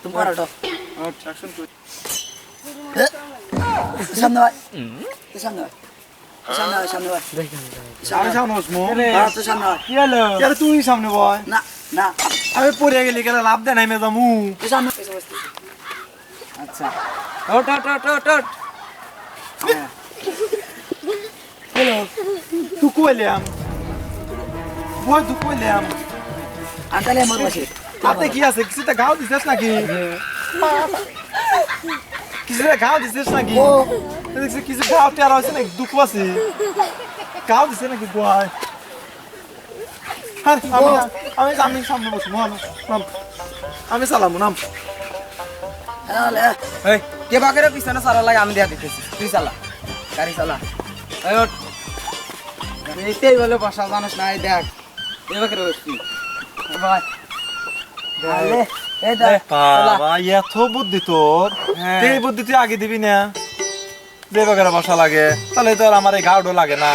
তোমার ওটা অ্যাকশন কর সামনে ভাই সামনে ভাই সামনে ভাই আমি সামনে বসমু তো সামনে ভাই কি হলো আরে তুই সামনে বয় না না আমি পড়ে গেলি কেন লাভ দে নাই মেজামু তো সামনে আচ্ছা ওট ওট ওট ওট ওট হ্যালো তুই কইলাম বয় তুই কইলাম আন্তালে আমার বসে আপনি কি আছে কিছুতে গাও দিছিস নাকি কিছুতে গাও দিছিস নাকি ও দেখছি কিছু গাও টের হইছে নাকি দুঃখ আছে গাও দিছে নাকি বয় হ্যাঁ আমি সামনে বসবো নাম আমি চালামু নাম হ্যালো এই কে বাকের পিছনে সারা লাগে আমি দিয়া দিতেছি তুই চালা গাড়ি চালা এই ওঠ এইতেই বলে বাসা জানিস না এই দেখ এই বাকের বসবি ভাই আলে এই দা বাবা এত বুদ্ধি তোর হ্যাঁ। এই বুদ্ধি তুই আগে দিবি না যে বাগেরা বসা লাগে তাহলে তো আর আমার এই গাউডো লাগে না